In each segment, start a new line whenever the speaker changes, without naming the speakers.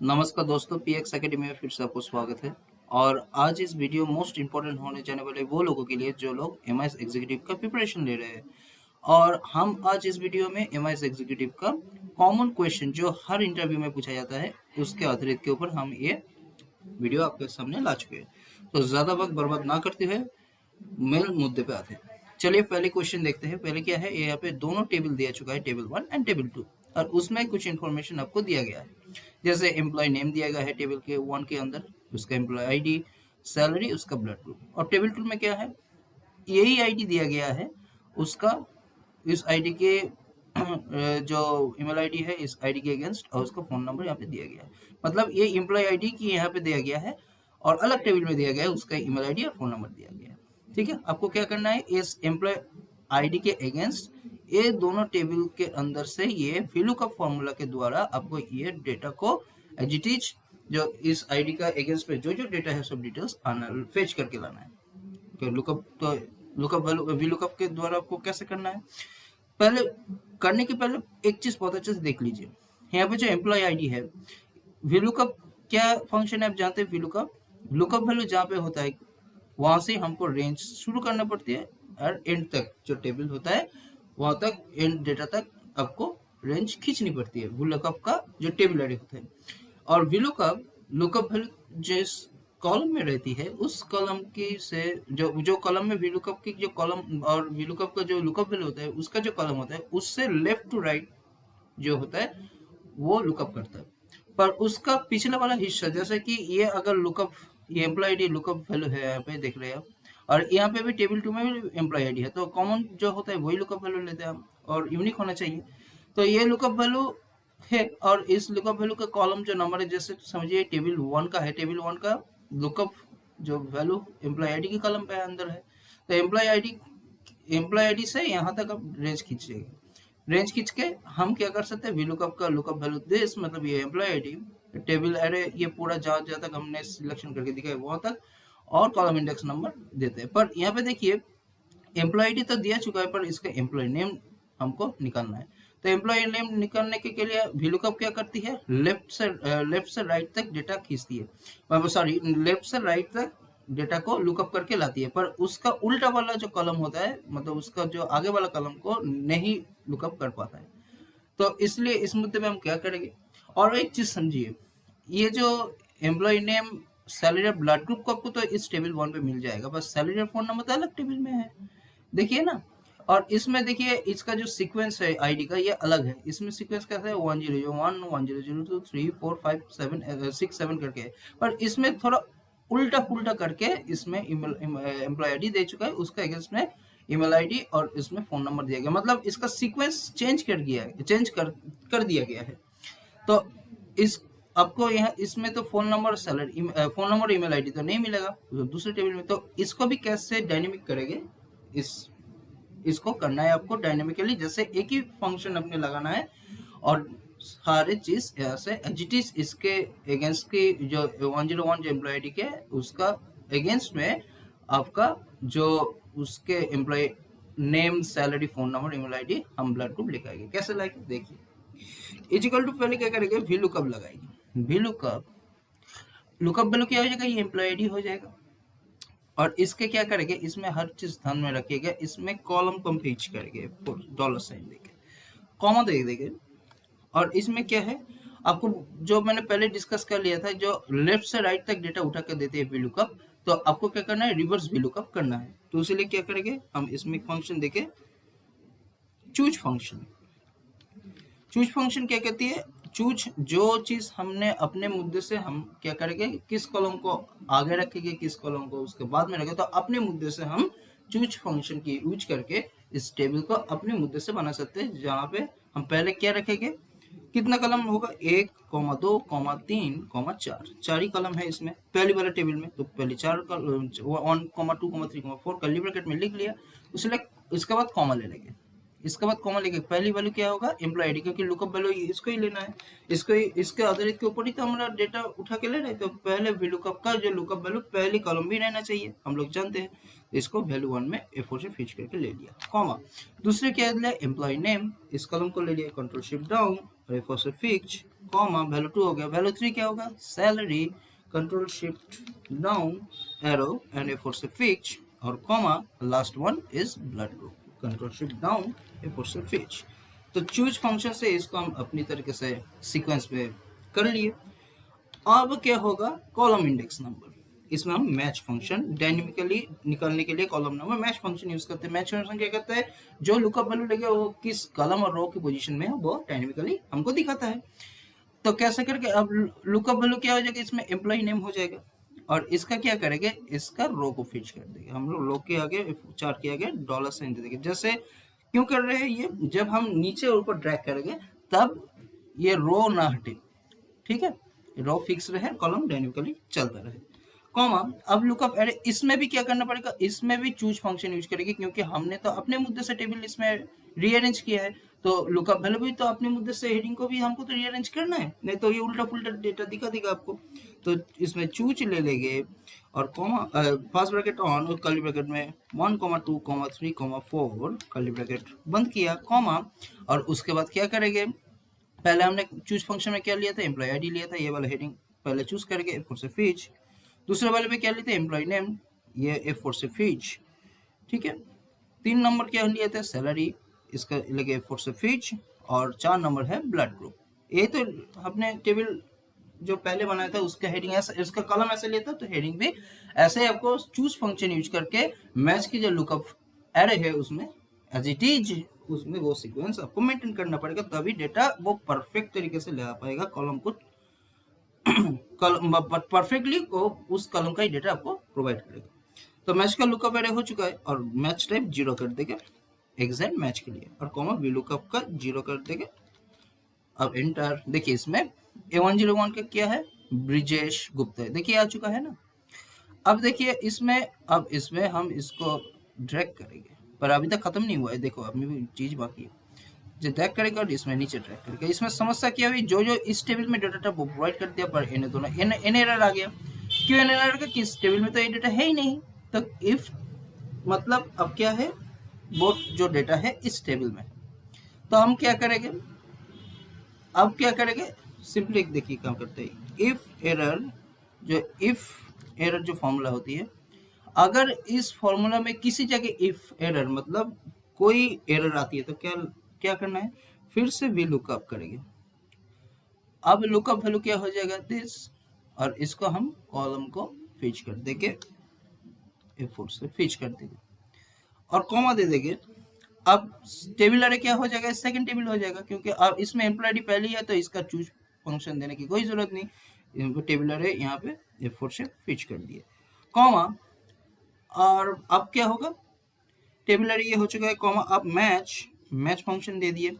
नमस्कार दोस्तों, px academy में फिर से आपको स्वागत है। और आज इस वीडियो मोस्ट इम्पोर्टेंट होने जाने वाले वो लोगों के लिए जो लोग एमआईएस एग्जीक्यूटिव का प्रिपरेशन ले रहे हैं। और हम आज इस वीडियो में एमआईएस एग्जीक्यूटिव का कॉमन क्वेश्चन जो हर इंटरव्यू में पूछा जाता है उसके आधारित के ऊपर हम ये वीडियो आपके सामने ला चुके हैं। तो ज़्यादा वक्त बर्बाद ना करते हुए मेन मुद्दे पे आते हैं। चलिए पहले क्वेश्चन देखते हैं। पहले क्या है, यहाँ पे दोनों टेबल दिया चुका है, टेबल 1 एंड टेबल 2, और उसमें कुछ इन्फॉर्मेशन आपको दिया गया है। जैसे एम्प्लॉय नेम दिया गया है टेबल के 1 के अंदर, उसका एम्प्लॉय आईडी, सैलरी, उसका ब्लड ग्रुप। और टेबल 2 में क्या है, यही आईडी दिया गया है उसका, इस आईडी के जो ईमेल आईडी है इस आईडी के अगेंस्ट, और उसका फोन नंबर यहाँ पे दिया गया है। मतलब ये एम्प्लॉय आईडी की यहाँ पे दिया गया है और अलग टेबल में दिया गया है, उसका ईमेल आईडी और फोन नंबर दिया गया है। ठीक है, आपको क्या करना है, इस एम्प्लॉय आईडी के अगेंस्ट ये दोनों टेबल के अंदर से ये VLOOKUP फॉर्मूला के द्वारा आपको ये डेटा को एज इट इज, जो इस आईडी का अगेंस्ट में जो जो डेटा है सब डिटेल्स आना फेच करके लाना है। तो लुकअप के द्वारा आपको कैसे करना है, पहले करने के पहले एक चीज बहुत अच्छे से देख लीजिए। यहाँ पे जो एम्प्लॉय आईडी है, VLOOKUP क्या फंक्शन है आप जानते हैं। VLOOKUP लुकअप वैल्यू जहाँ पे होता है वहां से हमको रेंज शुरू करना पड़ती है और एंड तक जो टेबल होता है वहां तक, एंड डेटा तक आपको रेंज खींचनी पड़ती है VLOOKUP का जो टेबल आईडी होता है। और VLOOKUP लुकअप वैल्यू जिस कॉलम में रहती है उस कॉलम की से जो कॉलम में VLOOKUP की जो कॉलम और VLOOKUP का जो लुकअप वैल्यू होता है उसका जो कॉलम होता है उससे लेफ्ट टू राइट जो होता है वो लुकअप करता है। पर उसका पिछला वाला हिस्सा, जैसे कि ये अगर लुकअप, ये एम्प्लॉय आईडी लुकअप वैल्यू है, यहाँ पे देख रहे हैं आप, और यहाँ पे भी टेबल 2 में भी एम्प्लॉय आईडी है, तो कॉमन जो होता है वही लुकअप वैल्यू लेते हैं हम, और यूनिक होना चाहिए। तो ये लुकअप वैल्यू है, और इस लुकअप वैल्यू का कॉलम जो नंबर है, जैसे समझिए टेबल 1 का है, टेबल 1 का लुकअप जो वैल्यू एम्प्लॉय आईडी की कॉलम पे अंदर है। तो एम्प्लॉय आईडी से यहाँ तक आप रेंज खींचिएगा। रेंज खींच के हम क्या कर सकते हैं, VLOOKUP का लुकअप वैल्यू दिस, मतलब ये एम्प्लॉय आईडी टेबल एरे, ये पूरा जहाँ जहाँ तक हमने सिलेक्शन करके दिखाया वहां तक, और कॉलम इंडेक्स नंबर देते हैं। पर यहाँ पे देखिए एम्प्लॉय आईडी तो दिया चुका है, पर इसका एम्प्लॉय नेम हमको निकालना है। तो एम्प्लॉय नेम निकालने के लिए VLOOKUP क्या करती है, लेफ्ट से राइट तक डेटा खींचती है, सॉरी लेफ्ट से राइट तक डेटा को लुकअप करके लाती है, पर उसका उल्टा वाला जो कॉलम होता है, मतलब उसका जो आगे वाला कॉलम को नहीं लुकअप कर पाता है। तो इसलिए इस मुद्दे में हम क्या करेंगे। और एक चीज समझिए, ये जो एम्प्लॉय नेम, सैलरी और ब्लड ग्रुप को आपको तो इस टेबल 1 पे मिल जाएगा, बस सैलरी और फोन नंबर तो अलग टेबल में है, देखिए ना। और इसमें देखिए इसका जो सीक्वेंस है आईडी का ये अलग है। इसमें सीक्वेंस कैसा है, 1001 1002 3 4 5 7 6 7 करके है। पर इसमें थोड़ा उल्टा पुल्टा करके इसमें एम्प्लॉय आईडी दे चुका है, उसका अगेंस्ट में ईमेल आईडी और इसमें फोन नंबर दिया गया, मतलब इसका सीक्वेंस चेंज कर दिया गया है। तो इस आपको यहाँ इसमें तो phone number salary, phone number email ID तो नहीं मिलेगा तो दूसरे टेबल में। तो इसको भी कैसे डायनेमिक करेंगे, इस इसको करना है आपको डायनेमिकली, जैसे एक ही फंक्शन अपने लगाना है और सारे चीज ऐसे एजिटिस इसके अगेंस्ट की जो 101 जो एम्प्लॉय आईडी के उसका अगेंस्ट में आपका जो उसके employee name, salary, phone number, email ID हम ब्लड ग्रुप लिखाएंगे। कैसे लाएंगे देखिए, इजिकल टू पहले क्या करेंगे, VLOOKUP लगाएंगे। लुकअप वैल्यू क्या हो जाएगा, ये एम्प्लॉय आईडी हो जाएगा। और इसके क्या करेंगे, इसमें हर चीज ध्यान में रखिएगा, इसमें कॉलम को हम पेज करेंगे डॉलर साइन देके, कॉमा दे देंगे। और इसमें क्या है, आपको जो मैंने पहले डिस्कस कर लिया था, जो लेफ्ट से राइट तक डेटा उठा कर देते हैं VLOOKUP, तो आपको क्या करना है, रिवर्स VLOOKUP करना है। तो इसलिए क्या करेंगे, हम इसमें फंक्शन देके चूज फंक्शन क्या कहती है, चूज जो चीज हमने अपने मुद्दे से हम क्या करेंगे, किस कॉलम को आगे रखेंगे, किस कॉलम को उसके बाद में रखेंगे। तो अपने मुद्दे से हम चूज फंक्शन की यूज करके इस टेबल को अपने मुद्दे से बना सकते हैं, जहां पे हम पहले क्या रखेंगे, कितना कॉलम होगा, 1, 2, 3, 4, 4 ही कॉलम है इसमें पहली वाले टेबल में। तो पहले 4 1, 2, 3, 4 कर्ली ब्रैकेट में लिख लिया, उसके इसके बाद कॉमा ले लेंगे। इसके बाद कॉमा लेके पहली वैल्यू क्या होगा, एम्प्लॉय आईडी, क्योंकि लुकअप वैल्यू इसको ही लेना है, इसको ही, इसके आधारित के ऊपर ही तो हमारा डेटा उठा के ले रहे हैं। तो पहले VLOOKUP का जो लुकअप वैल्यू पहली कॉलम भी रहना चाहिए, हम लोग जानते हैं। इसको वैल्यू 1 में A4 से फीच करके ले लिया, कॉमा। दूसरे क्या लिया, एम्प्लॉय नेम, इस कॉलम को ले लिया, कंट्रोल शिफ्ट डाउन, और ए फॉर से फिक्स, कॉमा वैल्यू 2 हो गया, वैल्यू 3 क्या होगा, salary, control shift down arrow and A for से फिक्स और comma last one is blood group, control shift down A for से फिक्स। तो चूज फंक्शन से इसको हम अपनी तरीके से सीक्वेंस में कर लिए। अब क्या होगा, कॉलम इंडेक्स नंबर, इसमें हम मैच फंक्शन डायनेमिकली निकालने के लिए column number match function use करते हैं। मैच फंक्शन क्या करता है, जो लुकअप वैल्यू लगे वो किस कॉलम और रो की पोजीशन में है वो डायनेमिकली हमको दिखाता है। तो कैसे करके अब लुकअप वैल्यू क्या हो जाएगा, इसमें एम्प्लॉय नेम हो जाएगा और इसका क्या करेंगे, इसका रो को फिच कर देंगे हम लोग, रो के आगे चार के आगे डॉलर साइन दे देंगे। जैसे क्यों कर रहे हैं ये, जब हम नीचे ऊपर ड्रैग करेंगे तब ये रो ना हटे, ठीक है, रो फिक्स रहे, कॉलम डायनेमिकली चलता रहे। कॉमा अब लुकअप एरे, इसमें भी क्या करना पड़ेगा, इसमें भी चूज फंक्शन यूज करेंगे क्योंकि हमने तो अपने मुद्दे से टेबल इसमें रीअरेंज किया है, तो लुकअप वैल्यू भी तो अपने मुद्दे से हेडिंग को भी हमको तो रीअरेंज करना है, नहीं तो ये उल्टा पुल्टा डेटा दिखा देगा आपको। तो इसमें चूज ले लेंगे और कॉमा फर्स्ट ब्रैकेट ऑन और कर्ली ब्रैकेट में 1, 2, 3, 4 कर्ली ब्रैकेट बंद किया, कॉमा और उसके बाद क्या करेंगे, पहले हमने चूज फंक्शन में क्या लिया था, एम्प्लॉय आईडी लिया था, ये वाला हेडिंग पहले चूज करके F4 से फिच, दूसरे वाले में क्या लेते हैं, एम्प्लॉय नेम, ये F4 से फिच, ठीक है। 3 नंबर क्या लिया था, सैलरी, इसका लगे F4 से फिच और 4 नंबर है ब्लड ग्रुप। ये तो अपने टेबल जो पहले बनाया था उसका हेडिंग ऐसा, इसका कॉलम ऐसे लेता तो हेडिंग भी ऐसे आपको चूज फंक्शन यूज करके मैच की जो लुकअप एरे है उसमें एज इट इज उसमें वो सीक्वेंस आपको मेंटेन करना पड़ेगा, तभी डेटा वो परफेक्ट तरीके से ले आ पाएगा कॉलम को परफेक्टली को उस कॉलम का ही डेटा आपको प्रोवाइड करेगा। तो मैच का लुकअप एरे हो चुका है और मैच टाइप 0 कर देगा एग्जैक्ट मैच के लिए और कॉमा वी लुकअप का 0 कर देगा। अब एंटर, देखिए इसमें A101 का क्या है, ब्रिजेश गुप्ता है, देखिए आ चुका है ना। अब देखिए इसमें, अब इसमें हम इसको ड्रैग करेंगे पर अभी तक खत्म नहीं हुआ है, देखो अभी भी चीज बाकी है, जो ड्रैग करेगा और इसमें नीचे ड्रैग करेगा। इसमें समस्या क्या हुई, जो जो इस टेबल में डेटा था वो प्रोवाइड कर दिया पर इन्हें दोनों एन एरर आ गया। क्यों एन एरर का, किस टेबल में तो ये डेटा है ही नहीं, तो इफ मतलब अब क्या है, वो जो डेटा है इस टेबल में, तो हम क्या करेंगे, अब क्या करेंगे, सिंपली देखिए काम करते हैं, इफ एरर जो फॉर्मूला होती है, अगर इस फॉर्मूला में किसी जगह इफ एरर मतलब कोई एरर आती है तो क्या क्या करना है, फिर से वी लुकअप करेंगे। अब लुकअप वैल्यू क्या हो जाएगा, दिस, और इसको हम कॉलम को फिच कर देंगे, F4 से फिच कर देंगे और कॉमा दे देंगे। अब टेबल अरे क्या हो जाएगा, सेकंड टेबल हो जाएगा क्योंकि अब इसमें एम्प्लॉय आईडी पहली है तो इसका चूज फंक्शन देने की कोई जरूरत नहीं, टेबल अरे यहाँ पे F4 से फिच कर दिए, कॉमा और अब क्या होगा, टेबल अरे ये हो चुका है, कॉमा अब मैच फंक्शन दे दिए।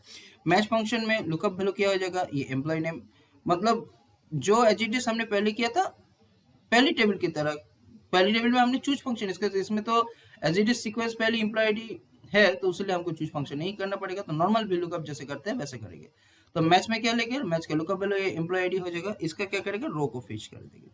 मैच फंक्शन में लुकअप वैल्यू क्या हो जाएगा, ये एम्प्लॉय नेम, मतलब जो एचटीटीएस हमने पहले किया था पहली टेबल की तरह, पहली टेबल में हमने चूज फंक्शन इसमें तो एचटीटीएस सीक्वेंस पहली एम्प्लॉय आईडी है तो उसलिए हमको चूज फंक्शन नहीं करना पड़ेगा, तो नॉर्मल भी लुकअप जैसे करते हैं वैसे करेंगे। तो मैच में क्या लेंगे, मैच का लुकअप वैल्यू ये एम्प्लॉय आईडी हो जाएगा, इसका क्या करेगा, रो को फिच कर देंगे,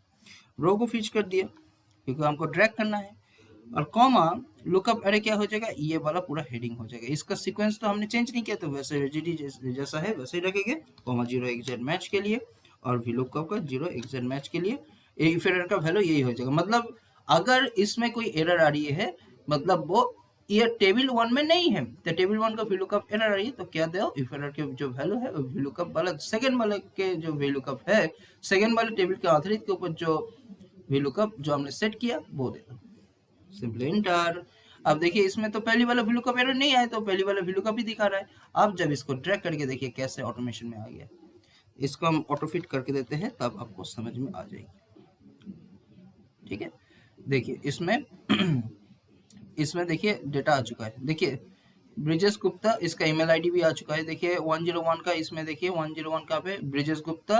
रो को फिच कर दिया क्योंकि हमको ड्रैग करना है, और कॉमा लुकअप अरे क्या हो जाएगा, ये वाला पूरा हेडिंग हो जाएगा, इसका सीक्वेंस तो हमने चेंज नहीं किया तो वैसे जैसा है वैसे ही रखेंगे, कॉमा 0 एग्जैक्ट मैच के लिए और वी लुकअप का 0 एग्जैक्ट मैच के लिए, इफ एरर का वैल्यू यही हो जाएगा। मतलब अगर इसमें कोई एरर आ रही है मतलब वो ये टेबल 1 में नहीं है तो टेबल 1 का वी लुकअप एरर आ रही है तो क्या दो, इफ एरर के जो वैल्यू है वी लुकअप वाला सेकंड वाले के जो वी लुकअप है सेकंड वाले टेबल के आधारित के ऊपर जो वी लुकअप जो हमने सेट किया वो दे दो, सिंपली एंटर। अब देखिए इसमें तो पहली वाला वैल्यू का एरर नहीं आया तो पहली वाला वैल्यू का भी दिखा रहा है। अब जब इसको ड्रैग करके देखिए कैसे ऑटोमेशन में आ गया, इसको हम ऑटो फिट करके देते हैं तब आपको समझ में आ जाएगी, ठीक है। देखिए इसमें देखिए डेटा आ चुका है, देखिए ब्रिजेश गुप्ता, इसका ईमेल आईडी भी आ चुका है, देखिए 101 का, इसमें देखिए 101 का पे ब्रिजेश गुप्ता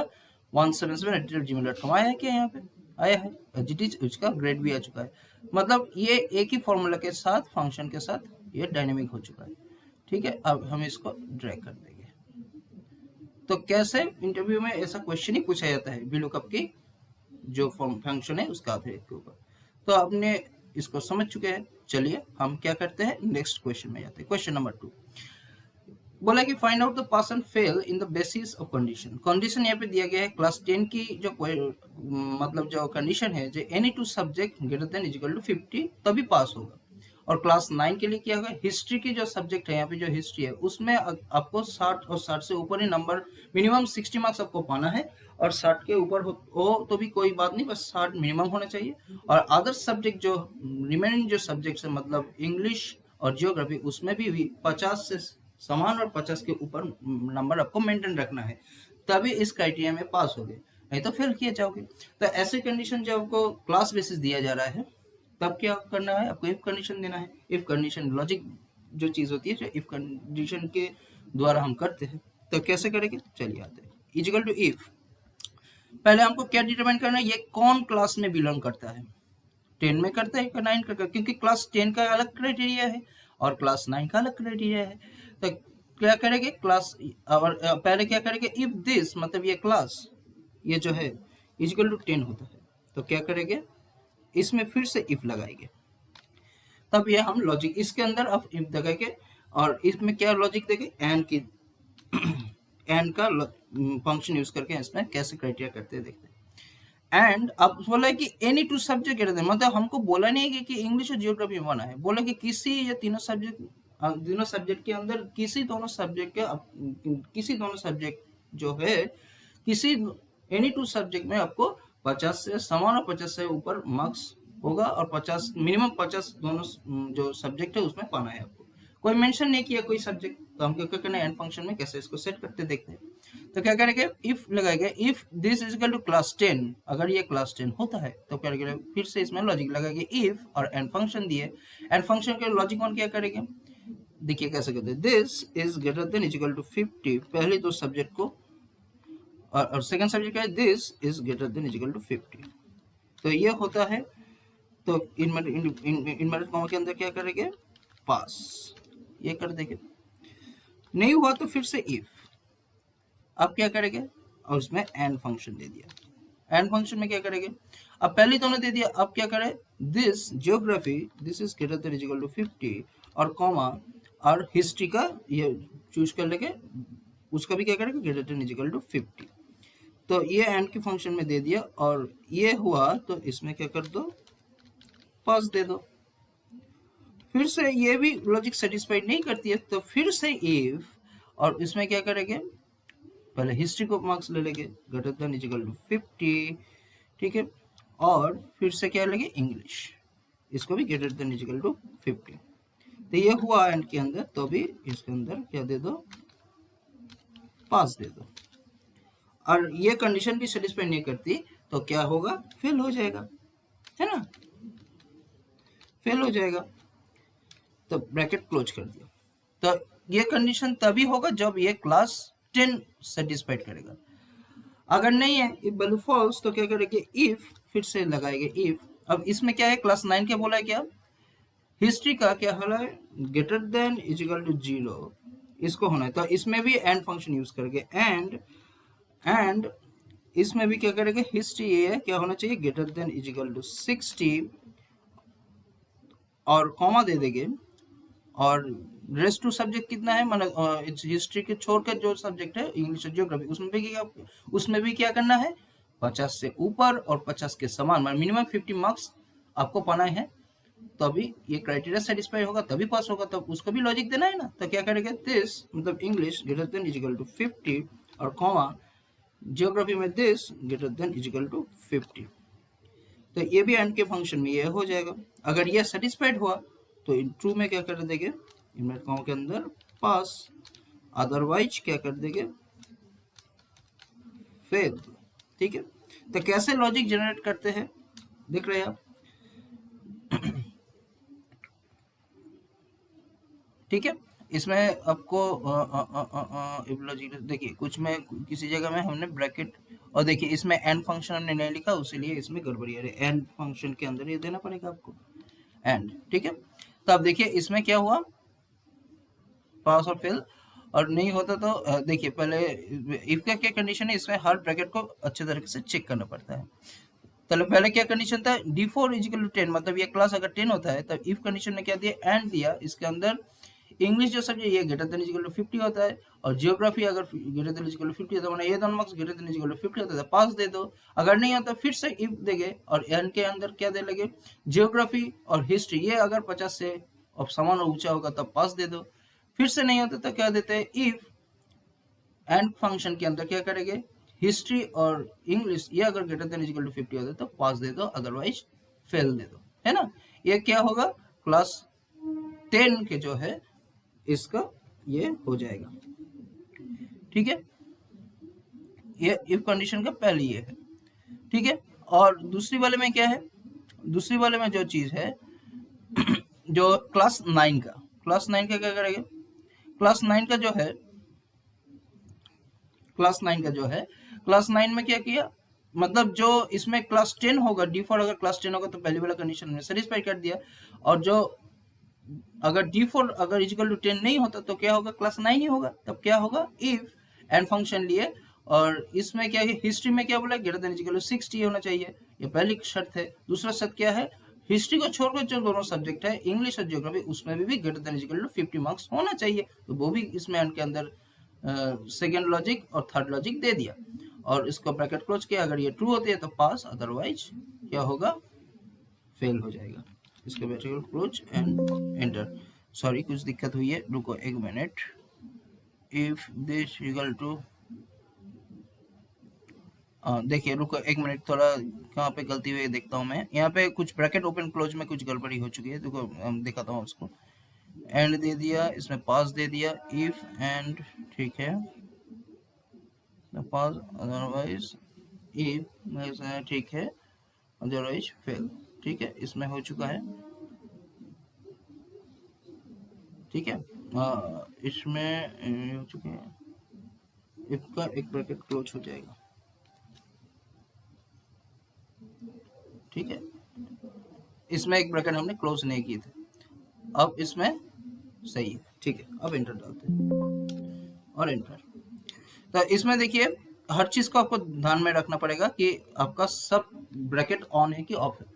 177@gmail.com आया है क्या, यहाँ पे आया है, जीटीज उसका ग्रेड भी आ चुका है। मतलब ये एक ही फॉर्मूला के साथ फंक्शन के साथ ये डायनेमिक हो चुका है, ठीक है। अब हम इसको ड्रैग कर देंगे, तो कैसे इंटरव्यू में ऐसा क्वेश्चन ही पूछा जाता है VLOOKUP की जो फंक्शन है उसका आधारित के ऊपर। तो आपने इसको समझ चुके हैं, चलिए हम क्या करते हैं नेक्स्ट क्वेश्चन में जाते हैं, क्वेश्चन नंबर 2। बोला कि find out the pass and fail in the basis of condition. Condition यहाँ पे दिया गया है क्लास 10 की जो मतलब जो कंडीशन है जो any two subject greater than is equal to 50 तभी पास होगा। और क्लास 9 के लिए क्या होगा, हिस्ट्री की जो सब्जेक्ट है यहाँ पे जो हिस्ट्री है उसमें आपको 60 और 60 से ऊपर ही नंबर, मिनिमम 60 मार्क्स आपको पाना है। और 60 के ऊपर हो तो भी कोई बात नहीं, बस 60 मिनिमम होना चाहिए। और अदर सब्जेक्ट जो रिमेनिंग जो सब्जेक्ट्स है मतलब इंग्लिश और जियोग्राफी उसमें भी 50 से समान और 50 के ऊपर नंबर आपको मेंटेन रखना है, तभी इस क्राइटेरिया में पास होगे, नहीं तो फेल किए जाओगे। तो ऐसे कंडीशन जब आपको क्लास बेसिस दिया जा रहा है तब क्या करना है, आपको इफ कंडीशन देना है। इफ कंडीशन लॉजिक जो चीज होती है जो इफ कंडीशन के द्वारा हम करते हैं, तो कैसे करेंगे चलिए आते हैं। इजिकल टू इफ, पहले हमको क्या डिटरमाइन करना है, ये कौन क्लास में बिलोंग करता है, 10 में करता है या 9 का, क्योंकि क्लास 10 का अलग क्राइटेरिया है और क्लास 9 का अलग क्राइटेरिया है। तो क्या करेंगे क्लास, और पहले क्या करेंगे, इफ दिस मतलब ये क्लास ये जो है इजिकल टू 10 होता है, तो क्या करेंगे इसमें फिर से इफ लगाएंगे, तब ये हम लॉजिक इसके अंदर अब इफ लगाएंगे। और इसमें क्या लॉजिक देंगे, एंड की एंड का फंक्शन यूज करके इसमें कैसे क्राइटेरिया करते हैं देखते हैं। एंड अब बोला है कि एनी टू सब्जेक्ट रहते हैं, मतलब हमको बोला नहीं है कि इंग्लिश और जियोग्राफी में बना है, बोला कि किसी या तीनों सब्जेक्ट के अंदर किसी दोनों सब्जेक्ट जो है किसी एनी टू सब्जेक्ट में आपको 50 से समान और 50 से ऊपर मार्क्स होगा और 50 मिनिमम 50 दोनों जो सब्जेक्ट है उसमें पाना है आपको। कोई मेंशन नहीं किया कोई सब्जेक्ट, तो हम क्या करना है एंड फंक्शन में कैसे इसको सेट करते देखते हैं। तो क्या करेंगे, इफ लगाएंगे, if this is equal to class 10, अगर ये क्लास 10 होता है तो क्या करेंगे फिर से इसमें लॉजिक लगाएंगे इफ, और एंड फंक्शन दिए, एंड फंक्शन के लॉजिक ऑन क्या करेंगे, देखिए कैसे करते हैं, this is greater than is equal to 50, पहले दो सब्जेक्ट को, और सेकंड सब्जेक्ट क्या है, this is greater than is equal to 50, तो ये होता है। तो इनवर्टेड कॉमा के अंदर क्या करेंगे, पास, ये कर देंगे। नहीं हुआ तो फिर से इफ, अब क्या करेंगे, और उसमें एंड फंक्शन दे दिया। एंड फंक्शन में क्या करेंगे, अब पहले दोनों दे दिया, अब क्या करें, this geography this is greater than is equal to 50 और कॉमा, और हिस्ट्री का ये चूज कर लेंगे, उसका भी क्या करेंगे greater than is equal to 50। तो ये एंड के फंक्शन में दे दिया और ये हुआ तो इसमें क्या कर दो, पास दे दो। फिर से ये भी लॉजिक सेटिस्फाइड नहीं करती है तो फिर से इफ, और इसमें क्या करेंगे, पहले हिस्ट्री को मार्क्स ले लेंगे greater than is equal to 50, ठीक है, और फिर से क्या लेंगे इंग्लिश, इसको भी greater than is equal to 50। तो ये हुआ एंड के अंदर, तो भी इसके अंदर क्या दे दो, पास दे दो। और ये कंडीशन भी सेटिस्फाई नहीं करती तो क्या होगा, फेल हो जाएगा, है ना, फेल हो जाएगा। तो ब्रैकेट क्लोज कर दिया। तो ये कंडीशन तभी होगा जब ये क्लास 10 सेटिस्फाइड करेगा। अगर नहीं है, इफ वैल्यू फॉल्स, तो क्या करेंगे इफ, फिर से लगाएंगे इफ। अब इसमें क्या है, क्लास 9 क्या बोला है, क्या हिस्ट्री का क्या हाल है, greater than is equal to 0, इसको होना है। तो इसमें भी एंड फंक्शन यूज करके एंड इसमें भी क्या करेंगे, हिस्ट्री ये क्या होना चाहिए, greater than is equal to 60 और कॉमा दे देंगे। और रेस्ट टू सब्जेक्ट कितना है, मतलब हिस्ट्री के छोड़कर जो सब्जेक्ट है इंग्लिश और जियोग्राफी उसमें भी क्या करना है, 50 से ऊपर और 50 के समान, मतलब मिनिमम 50 मार्क्स आपको पाना है, तभी ये क्राइटेरिया सेटिस्फाई होगा, तभी पास होगा। तब उसको भी लॉजिक देना है ना, तो क्या करेंगे, दिस मतलब English greater than is equal to 50 और कॉमा, जियोग्राफी में this greater than is equal to 50। तो ये भी एंड के फंक्शन में ये हो जाएगा। अगर ये सेटिस्फाइड हुआ तो इन ट्रू में क्या कर देंगे, इनवर्ट कॉमा के अंदर पास, अदरवाइज क्या कर देंगे, फेल, ठीक है। तो कैसे लॉजिक जनरेट करते हैं देख रहे हैं आप, ठीक है। इसमें आपको लॉजिक देखिए, कुछ में किसी जगह में हमने ब्रैकेट, और देखिए इसमें एंड फंक्शन हमने नहीं लिखा, इसीलिए इसमें गड़बड़ी है, एंड फंक्शन के अंदर ये देना पड़ेगा आपको एंड, ठीक है। तो अब देखिए इसमें क्या हुआ, पास और फेल, और नहीं होता तो देखिए पहले इफ का क्या कंडीशन है, इसमें हर ब्रैकेट को अच्छे तरीके से चेक करना पड़ता है। तो पहले क्या कंडीशन था, d4 इज इक्वल टू 10, मतलब ये क्लास अगर 10 होता है तब इफ कंडीशन में क्या दिया, एंड दिया, इसके अंदर इंग्लिश जो सब्जेक्ट ये ग्रेटर देन इक्वल टू 50 होता है, और जियोग्राफी अगर ग्रेटर देन इक्वल टू 50 होता है, ये दोनों marks greater than equal to 50 होता है, पास दे दो। अगर नहीं होता फिर से इफ देंगे, और एन के अंदर क्या दे लगे, जियोग्राफी और हिस्ट्री, ये अगर 50 से और समान और ऊंचा होगा तब पास दे दो। फिर से नहीं होता तो क्या देते हैं, इफ एंड फंक्शन के अंदर क्या करेंगे, हिस्ट्री और इंग्लिश ये अगर ग्रेटर देन इक्वल टू 50 होता है तो पास दे दो, अदरवाइज फेल दे दो, है ना। ये क्या होगा, क्लास 10 के जो है इसका ये हो जाएगा, ठीक है। ये इफ कंडीशन का पहले ये है, ठीक है। और दूसरी वाले में क्या है, दूसरी वाले में जो चीज है जो क्लास 9 का, क्लास 9 का क्या करेंगे, क्लास 9 का जो है, क्लास 9 का जो है, क्लास 9 में क्या किया, मतलब जो इसमें क्लास 10 होगा, डिफॉल्ट अगर क्लास 10 होगा तो पहली वाला कंडीशन में सेटिस्फाई कर दिया, और जो अगर डिफॉल्ट अगर इक्वल टू 10 नहीं होता तो क्या होगा, क्लास 9 ही होगा। तब क्या होगा, इफ एंड फंक्शन लिए, और इसमें क्या है, हिस्ट्री में क्या बोला, ग्रेटर देन इक्वल टू 60 होना चाहिए, ये पहली शर्त है। दूसरा शर्त क्या है, हिस्ट्री को छोड़कर जो दोनों सब्जेक्ट है, इंग्लिश और ज्योग्राफी, उसमें भी greater than equal to 50 marks होना चाहिए, तो वो भी इसमें एंड के अंदर सेकेंड लॉजिक और थर्ड लॉजिक दे दिया, और इसको ब्रैकेट क्लोज किया, अगर ये ट्रू होती है तो पास, अदरवाइज क्या होगा, फेल हो जाएगा। इसके bracket close and enter. Sorry कुछ दिक्कत हुई है, रुको एक minute. If this equal to, देखिए रुको एक मिनट, थोड़ा कहाँ पे गलती हुई देखता हूँ मैं, यहाँ पे कुछ ब्रैकेट ओपन क्लोज में कुछ गड़बड़ी हो चुकी है, देखो दिखाता हूँ उसको। एंड दे दिया, इसमें पास दे दिया, इफ एंड, ठीक है, पास, अदरवाइज इफ, ठीक है, अदरवाइज फेल, ठीक है, इसमें हो चुका है, ठीक है। इसमें हो चुके हैं, इफ का एक ब्रैकेट क्लोज हो जाएगा, ठीक है। इसमें एक ब्रैकेट हमने क्लोज नहीं किए थे, अब इसमें सही है, ठीक है। अब एंटर डालते हैं और एंटर। तो इसमें देखिए हर चीज को आपको ध्यान में रखना पड़ेगा कि आपका सब ब्रैकेट ऑन है कि ऑफ है।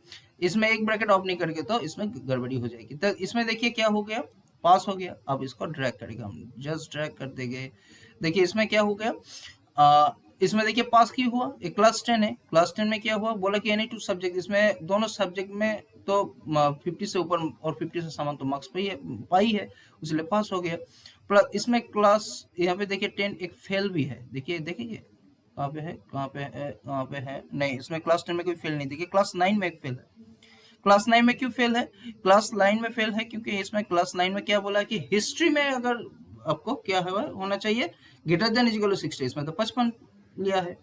इसमें एक ब्रैकेट ऑफ नहीं करके तो इसमें गड़बड़ी हो जाएगी। तो इसमें देखिए क्या हो गया, पास हो गया। अब इसको ड्रैग करेगा, हम जस्ट ड्रैग कर देंगे। देखिए इसमें क्या हो गया, इसमें देखिए पास क्यों हुआ, एक क्लास 10 है, क्लास 10 में क्या हुआ, बोला कि एनी टू सब्जेक्ट, इसमें दोनों सब्जेक्ट में तो 50 से ऊपर और 50 से समान तो मार्क्स पाई है, इसलिए पास हो गया। प्लस इसमें क्लास, यहाँ पे देखिए 10 एक फेल भी है, देखिए देखिए कहाँ पे है, कहाँ पे है, कहाँ पे है, नहीं इसमें क्लास 10 में कोई फेल नहीं। देखिए क्लास 9 में एक फेल है। क्लास 9 में क्यों फेल है, क्लास 9 में फेल है क्योंकि इसमें क्लास 9 में क्या बोला कि हिस्ट्री में अगर आपको क्या है होना चाहिए, ग्रेटर देन इक्वल टू 60, इसमें तो 55 लिया है।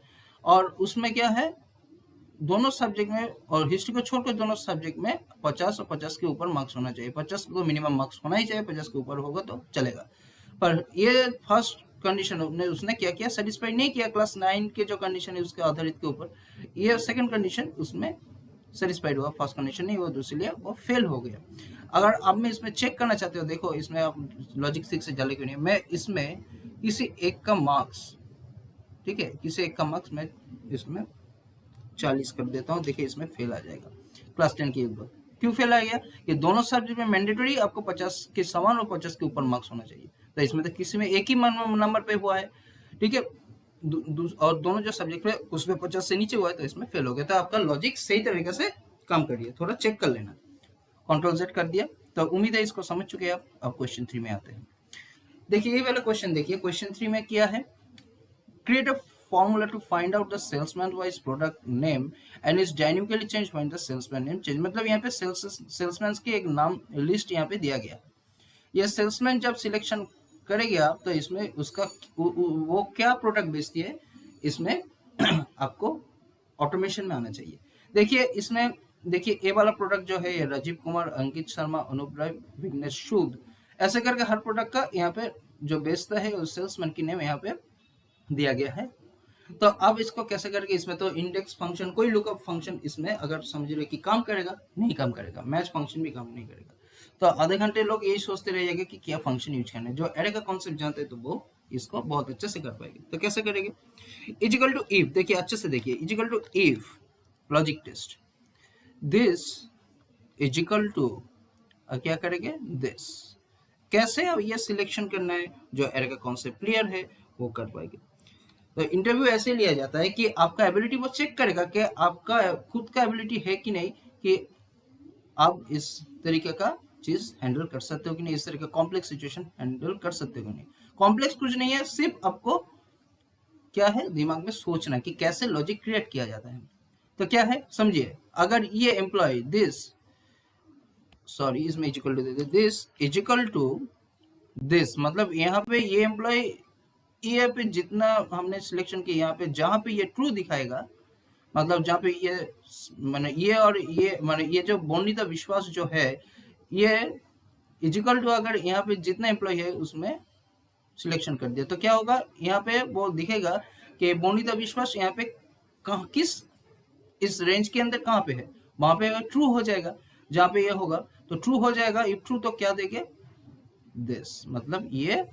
और उसमें क्या है, दोनों सब्जेक्ट में और हिस्ट्री को छोड़कर दोनों सब्जेक्ट में 50 और 50 के ऊपर मार्क्स होना चाहिए। 50 को मिनिमम मार्क्स होना ही चाहिए, 50 के ऊपर होगा तो चलेगा। पर ये फर्स्ट कंडीशन उसने क्या किया, सेटिस्फाई नहीं किया क्लास 9 के जो कंडीशन है उसके आधारित के ऊपर। ये सेकंड कंडीशन उसमें सेटिस्फाइड हुआ, फर्स्ट कंडीशन नहीं हुआ, तो इसलिए वो फेल हो गया। अगर आप में इसमें चेक करना चाहते हो, देखो इसमें आप लॉजिक 6 से जले क्यों नहीं, मैं इसमें किसी एक का मार्क्स, ठीक है, किसी एक का मार्क्स मैं इसमें 40 कर देता हूँ। देखिए इसमें फेल आ जाएगा क्लास 10 के ऊपर। क्यों फेल आ गया, ये दोनों सब्जेक्ट में मैंडेटरी आपको 50 के समान और 50 के ऊपर मार्क्स होना चाहिए, तो इसमें तो किसी में एक ही नंबर पे हुआ है, ठीक है। और दोनों जो सब्जेक्ट है उसमें 50 से नीचे हुआ है, तो इसमें फेल हो गया। तो आपका लॉजिक सही तरीके से काम करिए, थोड़ा चेक कर लेना। कंट्रोल Z कर दिया, तो उम्मीद है इसको समझ चुके हैं आप। अब क्वेश्चन 3 में आते हैं। देखिए ये वाला क्वेश्चन देखिए, क्वेश्चन 3 में क्या है, create a formula to find out the salesman wise product name and is dynamically changed when the salesman name change। मतलब यहाँ पे सेल्समैन की एक नाम लिस्ट यहाँ पे दिया गया। ये सेल्समैन जब सिलेक्शन करेंगे आप, तो इसमें उसका वो क्या प्रोडक्ट बेचती है, इसमें आपको ऑटोमेशन में आना चाहिए। देखिए इसमें देखिए ए वाला प्रोडक्ट जो है, ये राजीव कुमार, अंकित शर्मा, अनूप राय, विघ्नेश सूद, ऐसे करके हर प्रोडक्ट का यहाँ पे जो बेचता है उस सेल्समैन की नेम यहाँ पे दिया गया है। तो अब इसको कैसे करके, इसमें तो इंडेक्स फंक्शन, कोई लुकअप फंक्शन इसमें अगर समझ रहे कि काम करेगा, नहीं काम करेगा, मैच फंक्शन भी काम नहीं करेगा। तो आधे घंटे लोग यही सोचते रह जाएंगे कि क्या फंक्शन यूज करना है। जो एरे का कॉन्सेप्ट जानते हैं तो वो इसको बहुत अच्छे से कर पाएंगे। तो कैसे करेंगे, इजिकल टू इफ, देखिए अच्छे से देखिए, is equal to if logic test, this is equal to क्या करेंगे, दिस कैसे अब ये सिलेक्शन करना है, जो एरे का कॉन्सेप्ट क्लियर है वो कर पाएंगे। तो इंटरव्यू ऐसे लिया जाता है कि आपका एबिलिटी वो चेक करेगा कि आपका खुद का एबिलिटी है कि नहीं, कि आप इस तरीके का चीज हैंडल कर सकते हो कि नहीं, इस तरह का कॉम्प्लेक्स सिचुएशन हैंडल कर सकते हो कि नहीं। कॉम्प्लेक्स कुछ नहीं है, सिर्फ आपको क्या है दिमाग में सोचना कि कैसे लॉजिक क्रिएट किया जाता है। तो क्या है समझिए, अगर ये एम्प्लॉय दिस, सॉरी इसमें इजिकल टू दे दे, दिस इजिकल टू दिस, मतलब यहाँ पे ये एम्प्लॉय, ये पे जितना हमने सिलेक्शन किया, यहाँ पे जहाँ पे ये ट्रू दिखाएगा, मतलब जहाँ पे ये माने ये और ये माने ये जो बोनिता विश्वास जो है, ये इजिकल टू अगर यहाँ पे जितना एम्प्लॉय है उसमें सिलेक्शन कर दिया, तो क्या होगा, यहाँ पे वो दिखेगा कि बोनिता विश्वास यहाँ पे कहाँ, किस इस रेंज के अंदर कहाँ पे है, वहां पे ट्रू हो जाएगा। जहाँ पे ये होगा तो ट्रू हो जाएगा, इफ ट्रू तो क्या देंगे, दिस, मतलब ये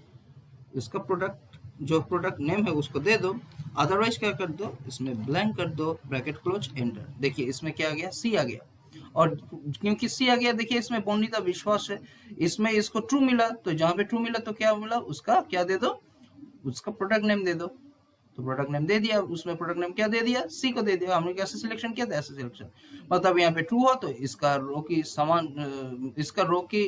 इसका प्रोडक्ट, जो प्रोडक्ट नेम है उसको दे दो, अदरवाइज क्या कर दो, इसमें ब्लैंक कर दो, ब्रैकेट क्लोज, एंटर। देखिए इसमें क्या आ गया, सी आ गया, और क्योंकि सी आ गया, देखिए इसमें बोनिता विश्वास है, इसमें इसको ट्रू मिला, तो जहां पे ट्रू मिला तो क्या मिला, उसका क्या दे दो, उसका प्रोडक्ट नेम दे दो। तो प्रोडक्ट नेम दे दिया, उसमें प्रोडक्ट नेम क्या दे दिया, सी को दे दिया। हमने कैसे सिलेक्शन किया था, ऐसे सिलेक्शन, मतलब यहाँ पे ट्रू हो तो इसका रो की समान, इसका रो की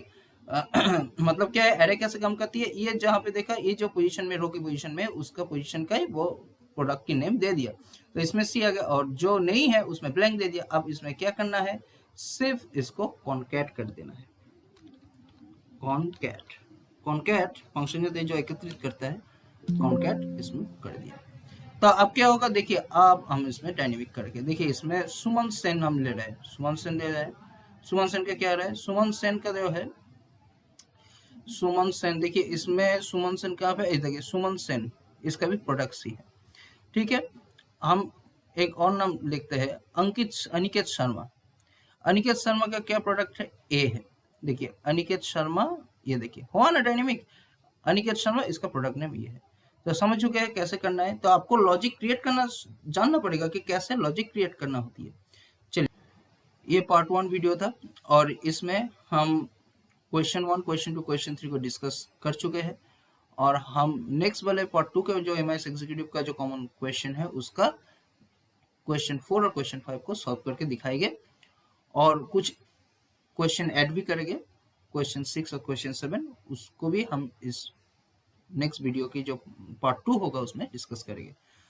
मतलब क्या है, एरे कैसे काम करती है, ये जहाँ पे देखा, ये जो पोजीशन में रो की पोजीशन में उसका पोजीशन का ही वो प्रोडक्ट की नेम दे दिया, तो इसमें सी आ गया, और जो नहीं है उसमें ब्लैंक दे दिया। अब इसमें क्या करना है, सिर्फ इसको कॉन्कैट कर देना है, कॉन्कैट, कॉन्कैट फंक्शन जो एकत्रित करता है, कॉन्कैट इसमें कर दिया। तो अब क्या होगा, देखिए अब हम इसमें डायनेमिक करके देखिए, इसमें सुमन सेन हम ले रहे हैं, सुमन सेन ले रहे हैं, सुमन सेन का क्या रहा है, सुमन सेन का जो है, सुमन सेन, देखिए इसमें सुमन सेन कहाँ पे, देखिए सुमन सेन, इसका भी प्रोडक्ट सी है, ठीक है। हम एक और नाम लिखते हैं, अंकित, अनिकेत शर्मा, अनिकेत शर्मा का क्या प्रोडक्ट है, ए है। देखिए अनिकेत शर्मा, ये देखिए हुआ ना डायनेमिक, अनिकेत शर्मा, इसका प्रोडक्ट नेम ये है। तो समझ चुके हैं कैसे करना है, तो आपको लॉजिक क्रिएट करना जानना पड़ेगा कि कैसे लॉजिक क्रिएट करना होती है। चलिए, ये पार्ट 1 वीडियो था, और इसमें हम क्वेश्चन 1, क्वेश्चन 2, क्वेश्चन 3 को डिस्कस कर चुके हैं, और हम नेक्स्ट वाले पार्ट 2 के जो एमआईएस एग्जीक्यूटिव का जो कॉमन क्वेश्चन है उसका क्वेश्चन 4 और क्वेश्चन 5 को सॉल्व करके दिखाएंगे, और कुछ क्वेश्चन ऐड भी करेंगे, क्वेश्चन 6 और क्वेश्चन 7, उसको भी हम इस नेक्स्ट वीडियो की जो पार्ट 2 होगा उसमें डिस्कस करेंगे।